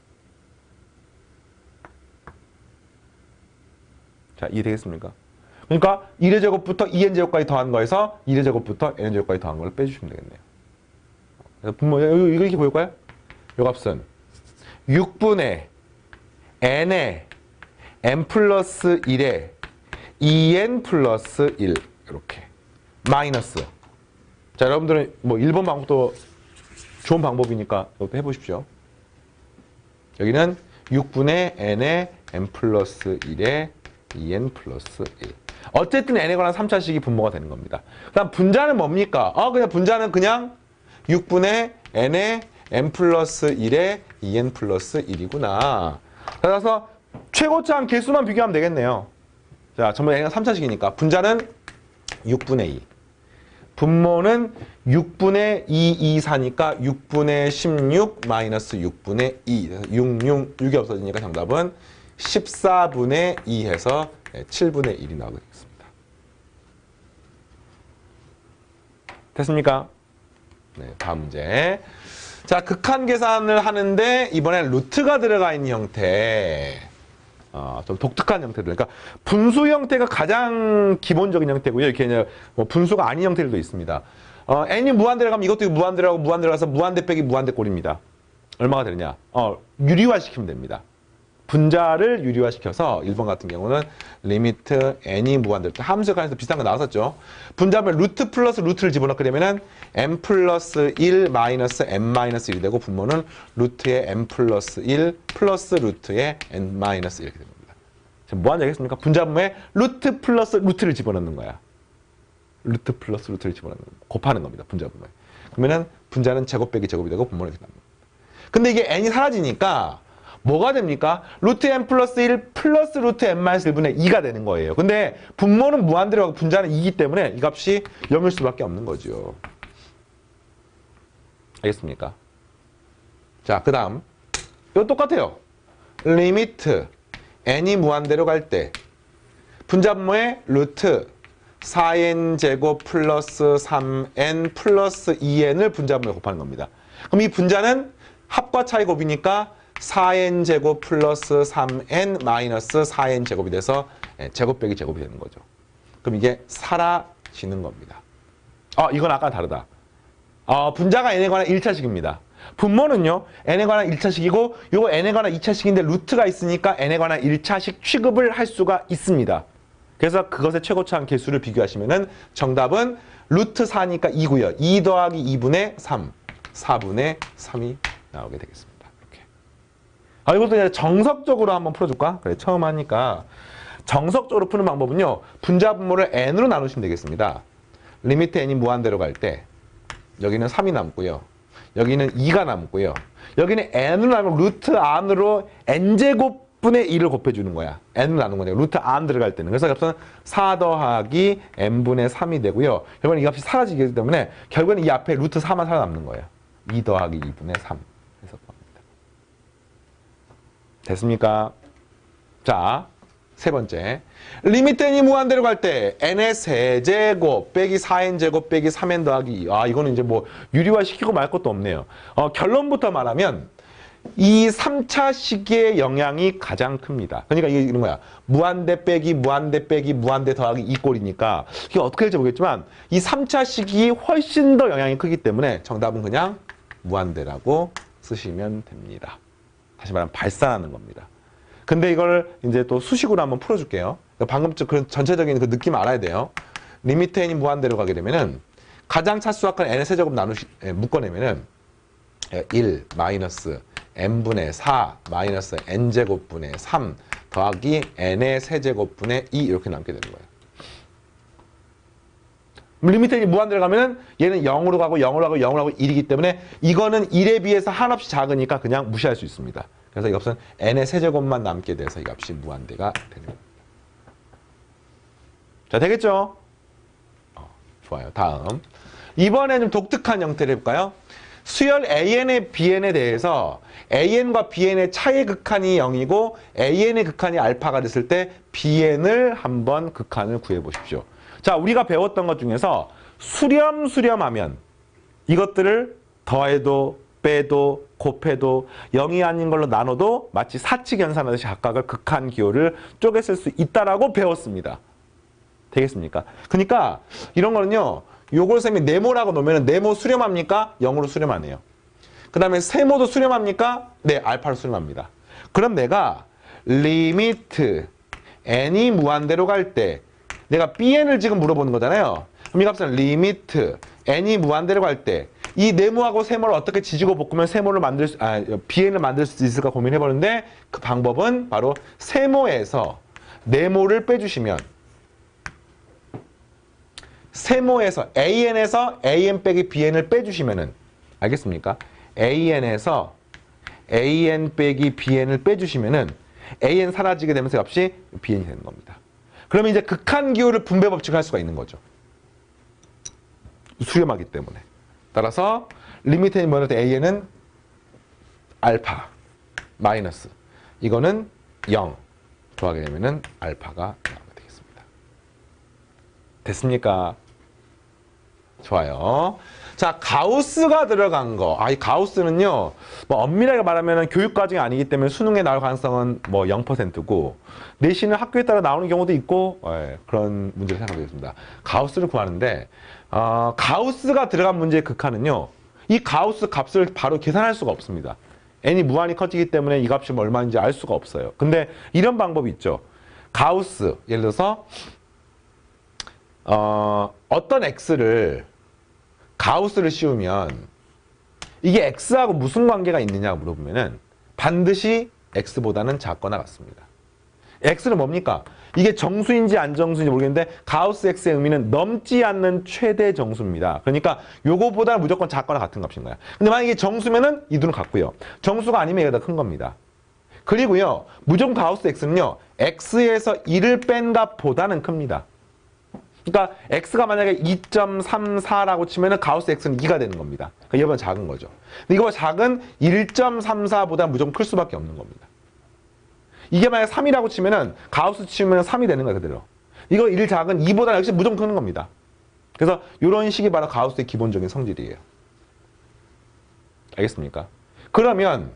자, 이해되겠습니까? 그러니까 1의 제곱부터 2n 제곱까지 더한 거에서 1의 제곱부터 n 제곱까지 더한 걸 빼주시면 되겠네요. 그래서 분모 이거 이렇게 보일까요? 요 값은 6분의 n의 n 플러스 1에 2n 플러스 1 이렇게 마이너스. 자, 여러분들은 뭐 1번 방법도 좋은 방법이니까 이것도 해보십시오. 여기는 6분의 n의 n 플러스 1에 2n 플러스 1. 어쨌든 n에 관한 3차식이 분모가 되는 겁니다. 그다음 분자는 뭡니까? 그냥 분자는 그냥 6분의 n의 n 플러스 1에 2n 플러스 1이구나. 따라서 최고차항 개수만 비교하면 되겠네요. 자, 전부 n가 3차식이니까 분자는 6분의 2. 분모는 6분의 2, 4니까 6분의 16 마이너스 6분의 2. 6이 없어지니까 정답은 14분의 2 해서 7분의 1이 나오게 되겠습니다. 됐습니까? 네, 다음 문제. 자, 극한 계산을 하는데 이번엔 루트가 들어가 있는 형태. 좀 독특한 형태들. 그러니까 분수 형태가 가장 기본적인 형태고요. 이렇게 이제 뭐 분수가 아닌 형태들도 있습니다. n이 무한대로 가면 이것도 무한대로 가서 무한대 빼기 무한대 꼴입니다. 얼마가 되느냐? 유리화시키면 됩니다. 분자를 유리화시켜서 1번 같은 경우는 리미트 n이 무한대로 함수에 관해서 비슷한 거 나왔었죠. 분자면 루트 플러스 루트를 집어넣게 되면은 n 플러스 1 마이너스 n 마이너스 1이 되고 분모는 루트의 n 플러스 1 플러스 루트의 n 마이너스 1 이렇게 됩니다. 지금 뭐 하는 얘기겠습니까? 분자분모에 루트 플러스 루트를 집어넣는 거야. 루트 플러스 루트를 집어넣는 곱하는 겁니다. 분자분모에. 그러면은 분자는 제곱 빼기 제곱이 되고 분모는 이렇게 납니다. 근데 이게 n이 사라지니까 뭐가 됩니까? 루트 n 플러스 1 플러스 루트 n 마이너스 1분의 2가 되는 거예요. 근데 분모는 무한대로 하고 분자는 2이기 때문에 이 값이 0일 수밖에 없는 거죠. 알겠습니까? 자, 그 다음 이거 똑같아요. 리미트 n이 무한대로 갈 때 분자분모의 루트 4n 제곱 플러스 3n 플러스 2n을 분자분모에 곱하는 겁니다. 그럼 이 분자는 합과 차이 곱이니까 4n 제곱 플러스 3n 마이너스 4n 제곱이 돼서 제곱 빼기 제곱이 되는 거죠. 그럼 이게 사라지는 겁니다. 이건 아까랑 다르다. 분자가 n에 관한 1차식입니다. 분모는요, n에 관한 1차식이고 요거 n에 관한 2차식인데 루트가 있으니까 n에 관한 1차식 취급을 할 수가 있습니다. 그래서 그것의 최고차항 개수를 비교하시면은 정답은 루트 4니까 2고요. 2 더하기 2분의 3, 4분의 3이 나오게 되겠습니다. 이것도 이제 정석적으로 한번 풀어줄까? 그래, 처음 하니까. 정석적으로 푸는 방법은요, 분자 분모를 n으로 나누시면 되겠습니다. 리미트 n이 무한대로 갈 때, 여기는 3이 남고요. 여기는 2가 남고요. 여기는 n으로 나누면 루트 안으로 n제곱분의 2를 곱해주는 거야. n으로 나누는 거냐. 루트 안 들어갈 때는. 그래서 값은 4 더하기 n분의 3이 되고요. 결국은 이 값이 사라지기 때문에 결국은 이 앞에 루트 4만 살아남는 거예요. 2 더하기 2분의 3. 해서 됐습니까? 자, 세 번째. 리미트 n이 무한대로 갈 때 n의 세제곱 빼기 4n 제곱 빼기 3n 더하기 2. 이거는 이제 뭐 유리화 시키고 말 것도 없네요. 결론부터 말하면 이 3차식의 영향이 가장 큽니다. 그러니까 이게 이런 거야. 무한대 빼기 무한대 빼기 무한대 더하기 이 꼴이니까 이게 어떻게 될지 모르겠지만 이 3차식이 훨씬 더 영향이 크기 때문에 정답은 그냥 무한대라고 쓰시면 됩니다. 다시 말하면 발산하는 겁니다. 근데 이걸 이제 또 수식으로 한번 풀어줄게요. 방금 그 전체적인 그 느낌 알아야 돼요. 리미트 n이 무한대로 가게 되면은 가장 차수학한 n의 세제곱 묶어내면은 1 마이너스 n분의 4 마이너스 n제곱분의 3 더하기 n의 세제곱분의 2 이렇게 남게 되는 거예요. 리미트 무한대로 가면은 얘는 0으로 가고 0으로 가고 0으로 가고 1이기 때문에 이거는 1에 비해서 한없이 작으니까 그냥 무시할 수 있습니다. 그래서 이 값은 n의 세제곱만 남게 돼서 이 값이 무한대가 되는 겁니다. 자, 되겠죠? 좋아요. 다음. 이번에 좀 독특한 형태를 해볼까요? 수열 AN의 BN에 대해서 AN과 BN의 차이의 극한이 0이고 AN의 극한이 알파가 됐을 때 BN을 한번 극한을 구해보십시오. 자, 우리가 배웠던 것 중에서 수렴하면 이것들을 더해도 빼도 곱해도 0이 아닌 걸로 나눠도 마치 사칙 연산하듯이 각각을 극한 기호를 쪼개 쓸 수 있다라고 배웠습니다. 되겠습니까? 그러니까 이런 거는요. 요걸 쌤이 네모라고 놓으면 네모 수렴합니까? 0으로 수렴하네요. 그 다음에 세모도 수렴합니까? 네, 알파로 수렴합니다. 그럼 내가 리미트 n이 무한대로 갈 때 내가 bn을 지금 물어보는 거잖아요. 그럼 이 값은 리미트 n이 무한대로 갈 때 이 네모하고 세모를 어떻게 지지고 볶으면 세모를 bn을 만들 수 있을까 고민해보는데 그 방법은 바로 세모에서 네모를 빼주시면 세모에서 AN에서 AN 빼기 BN을 빼주시면은 알겠습니까? AN에서 AN 빼기 BN을 빼주시면은 AN 사라지게 되면서 값이 BN이 되는 겁니다. 그러면 이제 극한 기호를 분배 법칙을 할 수가 있는 거죠. 수렴하기 때문에. 따라서 리미트 n 뭐냐면 AN은 알파 마이너스 이거는 0 더하게 되면은 알파가 나오게 되겠습니다. 됐습니까? 좋아요. 자, 가우스가 들어간 거. 이 가우스는요, 뭐 엄밀하게 말하면 교육과정이 아니기 때문에 수능에 나올 가능성은 뭐 0%고, 내신은 학교에 따라 나오는 경우도 있고, 그런 문제를 생각하겠습니다. 가우스를 구하는데, 가우스가 들어간 문제의 극한은요, 이 가우스 값을 바로 계산할 수가 없습니다. n이 무한히 커지기 때문에 이 값이 얼마인지 알 수가 없어요. 근데 이런 방법이 있죠. 가우스, 예를 들어서, 어떤 x를 가우스를 씌우면 이게 x하고 무슨 관계가 있느냐고 물어보면은 반드시 x보다는 작거나 같습니다. x는 뭡니까? 이게 정수인지 안 정수인지 모르겠는데 가우스 x의 의미는 넘지 않는 최대 정수입니다. 그러니까 요거보다는 무조건 작거나 같은 값인 거야. 근데 만약에 정수면은 이 둘은 같고요. 정수가 아니면 얘가 더 큰 겁니다. 그리고요, 무조건 가우스 x는요, x에서 1을 뺀 값보다는 큽니다. 그러니까 x가 만약에 2.34라고 치면은 가우스 x는 2가 되는 겁니다. 그러니까 이거보다 작은 거죠. 근데 이거보다 작은 1.34보다 무조건 클 수밖에 없는 겁니다. 이게 만약에 3이라고 치면은 가우스 치면 3이 되는 거예요, 그대로. 이거 1 작은 2보다 역시 무조건 크는 겁니다. 그래서 이런 식이 바로 가우스의 기본적인 성질이에요. 알겠습니까? 그러면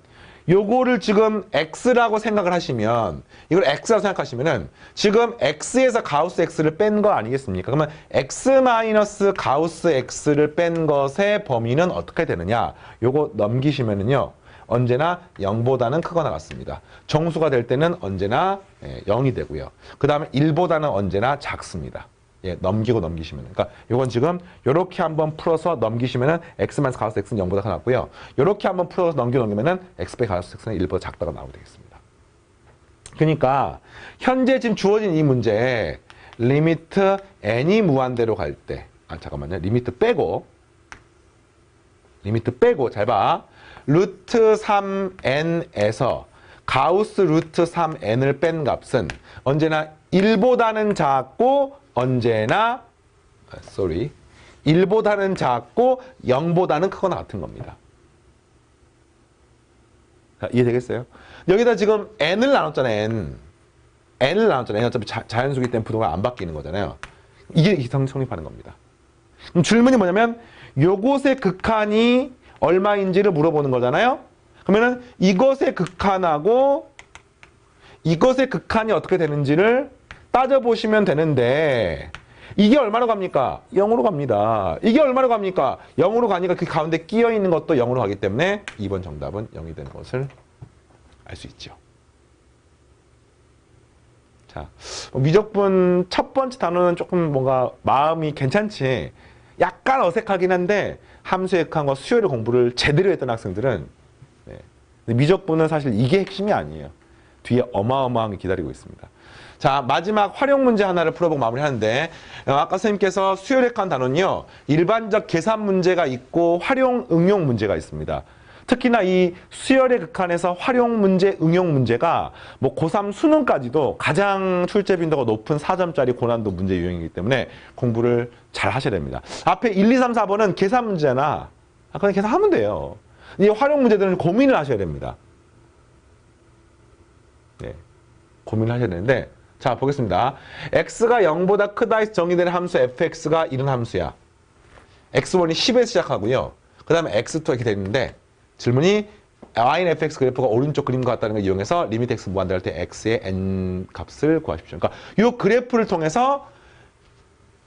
요거를 지금 x라고 생각을 하시면, 이걸 x라고 생각하시면은 지금 x에서 가우스 x를 뺀 거 아니겠습니까? 그러면 x 마이너스 가우스 x를 뺀 것의 범위는 어떻게 되느냐? 요거 넘기시면은요, 언제나 0보다는 크거나 같습니다. 정수가 될 때는 언제나 0이 되고요. 그 다음에 1보다는 언제나 작습니다. 넘기고 넘기시면. 그러니까 요건 지금 요렇게 한번 풀어서 넘기시면은 x 마이너스 가우스 x는 0보다 크게 나왔고요. 요렇게 한번 풀어서 넘기면은 x 빼기 가우스 x는 1보다 작다가 나오게 되겠습니다. 그러니까 현재 지금 주어진 이 문제에 리미트 n이 무한대로 갈 때, 잠깐만요. 리미트 빼고 잘 봐. 루트 3n에서 가우스 루트 3n을 뺀 값은 언제나 1보다는 작고 언제나 1보다는 작고 0보다는 크거나 같은 겁니다. 자, 이해되겠어요? 여기다 지금 n을 나눴잖아요. n을 나눴잖아요. 어차피 자연수기 때문에 부동가 안 바뀌는 거잖아요. 이게 성립하는 겁니다. 그럼 질문이 뭐냐면 요것의 극한이 얼마인지를 물어보는 거잖아요. 그러면은 이것의 극한하고 이것의 극한이 어떻게 되는지를 따져보시면 되는데, 이게 얼마로 갑니까? 0으로 갑니다. 이게 얼마로 갑니까? 0으로 가니까 그 가운데 끼어 있는 것도 0으로 가기 때문에 2번 정답은 0이 되는 것을 알 수 있죠. 자, 미적분 첫 번째 단어는 조금 뭔가 마음이 괜찮지, 약간 어색하긴 한데 함수의 극한과 수열의 공부를 제대로 했던 학생들은, 미적분은 사실 이게 핵심이 아니에요. 뒤에 어마어마한 게 기다리고 있습니다. 자, 마지막 활용 문제 하나를 풀어보고 마무리하는데 아까 선생님께서 수열액한 단원이요. 일반적 계산 문제가 있고 활용 응용 문제가 있습니다. 특히나 이 수열의 극한에서 활용 문제, 응용 문제가 뭐 고3 수능까지도 가장 출제 빈도가 높은 4점짜리 고난도 문제 유형이기 때문에 공부를 잘 하셔야 됩니다. 앞에 1, 2, 3, 4번은 계산 문제나 그냥 계산하면 돼요. 이 활용 문제들은 고민을 하셔야 됩니다. 네, 고민을 하셔야 되는데 자, 보겠습니다. x가 0보다 크다 해서 정의되는 함수 fx가 이런 함수야. x1이 10에서 시작하고요. 그 다음에 x2 이렇게 되는데 질문이 y는 fx 그래프가 오른쪽 그림과 같다는 걸 이용해서 리미트 x 무한대할 때 x의 n 값을 구하십시오. 그러니까 이 그래프를 통해서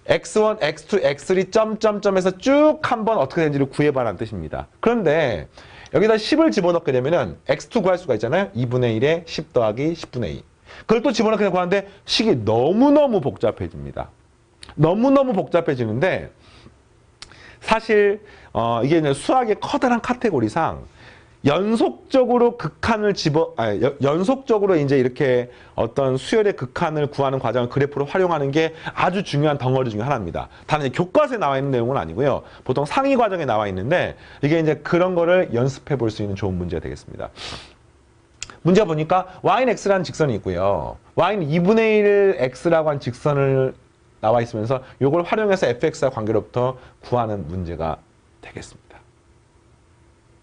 x1, x2, x3 점점점에서 쭉 한번 어떻게 되는지를 구해봐라는 뜻입니다. 그런데 여기다 10을 집어넣게 되면은 x2 구할 수가 있잖아요. 2분의 1에 10 더하기 10분의 2. 그걸 또 집어넣게 되고 하는데 식이 너무너무 복잡해집니다. 너무너무 복잡해지는데 사실 이게 이제 수학의 커다란 카테고리상 연속적으로 연속적으로 이제 이렇게 어떤 수열의 극한을 구하는 과정을 그래프로 활용하는 게 아주 중요한 덩어리 중에 하나입니다. 다른 이제 교과서에 나와 있는 내용은 아니고요. 보통 상위 과정에 나와 있는데 이게 이제 그런 거를 연습해 볼 수 있는 좋은 문제가 되겠습니다. 문제 보니까 y는 x라는 직선이 있고요. y는 2분의 1 x라고 한 직선을 나와 있으면서 이걸 활용해서 fx와 관계로부터 구하는 문제가 되겠습니다.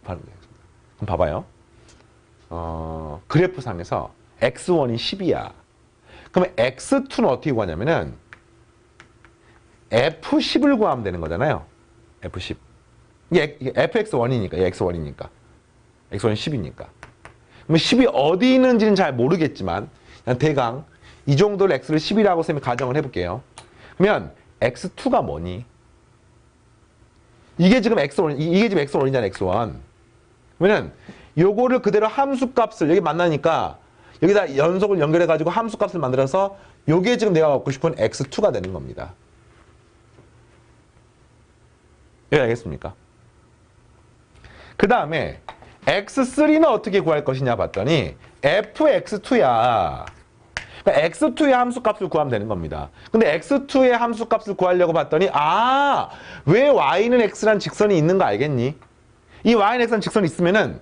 그럼 봐봐요. 그래프상에서 x1이 10이야. 그러면 x2는 어떻게 구하냐면은 f10을 구하면 되는 거잖아요. f10. 이게 fx1이니까, x1이니까. x1이 10이니까. 그럼 10이 어디 있는지는 잘 모르겠지만 그냥 대강 이 정도를 x를 10이라고 선생님이 가정을 해볼게요. 그러면 x2가 뭐니? 이게 지금 x1이잖아, x1. 그러면 요거를 그대로 함수값을 여기 만나니까 여기다 연속을 연결해가지고 함수값을 만들어서 요게 지금 내가 갖고 싶은 x2가 되는 겁니다. 여기 알겠습니까? 그 다음에 x3는 어떻게 구할 것이냐 봤더니 fx2야. 그러니까 x2의 함수값을 구하면 되는 겁니다. 근데 x2의 함수값을 구하려고 봤더니 왜 y는 x란 직선이 있는 거 알겠니? 이 y는 x란 직선이 있으면은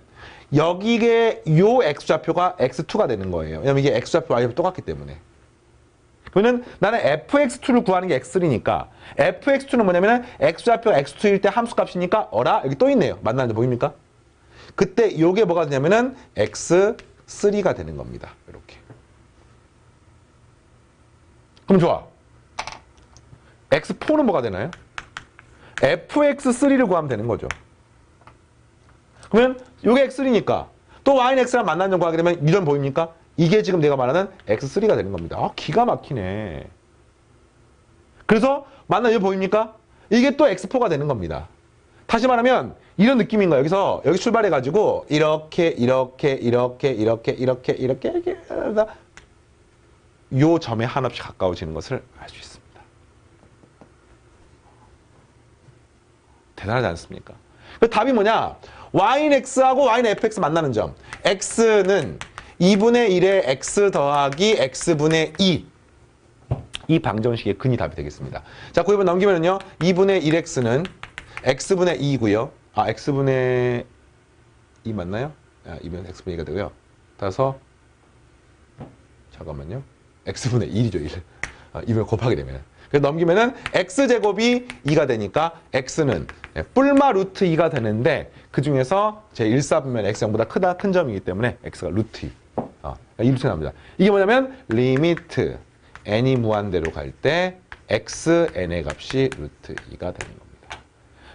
여기에 요 x좌표가 x2가 되는 거예요. 왜냐면 이게 x좌표 y좌표 똑같기 때문에. 그러면 나는 fx2를 구하는 게 x3니까 fx2는 뭐냐면은 x좌표 x2일 때 함수값이니까 여기 또 있네요. 만나는데 보입니까? 그때 요게 뭐가 되냐면은 x3가 되는 겁니다. 이렇게. 그럼 좋아. x4는 뭐가 되나요? fx3를 구하면 되는 거죠. 그러면 요게 x3니까 또 y는 x랑 만나는 점 구하게 되면 이 점 보입니까? 이게 지금 내가 말하는 x3가 되는 겁니다. 기가 막히네. 그래서 만나는 점 보입니까? 이게 또 x4가 되는 겁니다. 다시 말하면 이런 느낌인 거예요. 여기 출발해가지고 이렇게 하다 요 점에 한없이 가까워지는 것을 알 수 있습니다. 대단하지 않습니까? 그 답이 뭐냐? y는 x하고 y는 fx 만나는 점. x는 2분의 1에 x 더하기 x분의 2. 이 방정식의 근이 답이 되겠습니다. 자, 그 1번 넘기면요. 2분의 1x는 x분의 2이고요. x분의 2 맞나요? 2분의 x분의 2가 되고요. 따라서 잠깐만요. x분의 1이죠. 1. 2분의 곱하게 되면. 그래서 넘기면은 x제곱이 2가 되니까 x는 뿔마 루트 2가 되는데 그 중에서 제 1사분면 x0보다 큰 점이기 때문에 x가 루트 2. 이렇게 나옵니다. 이게 뭐냐면 리미트 n이 무한대로 갈 때 xn의 값이 루트 2가 되는 겁니다.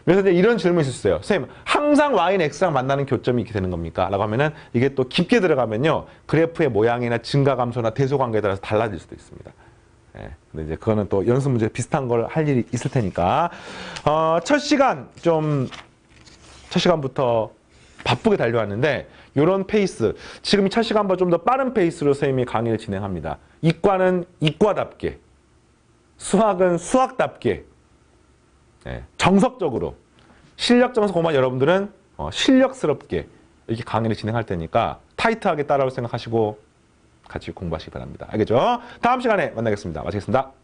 그래서 이제 이런 질문이 있을 수 있어요. 선생님, 항상 y는 x랑 만나는 교점이 이렇게 되는 겁니까? 라고 하면은 이게 또 깊게 들어가면요. 그래프의 모양이나 증가감소나 대소관계에 따라서 달라질 수도 있습니다. 근데 이제 그거는 또 연습 문제 비슷한 걸 할 일이 있을 테니까. 첫 시간부터 바쁘게 달려왔는데, 요런 페이스. 지금 첫 시간보다 좀 더 빠른 페이스로 선생님이 강의를 진행합니다. 이과는 이과답게, 수학은 수학답게, 정석적으로, 실력 정석 공부한 여러분들은 실력스럽게 이렇게 강의를 진행할 테니까 타이트하게 따라올 생각하시고 같이 공부하시기 바랍니다. 알겠죠? 다음 시간에 만나겠습니다. 마치겠습니다.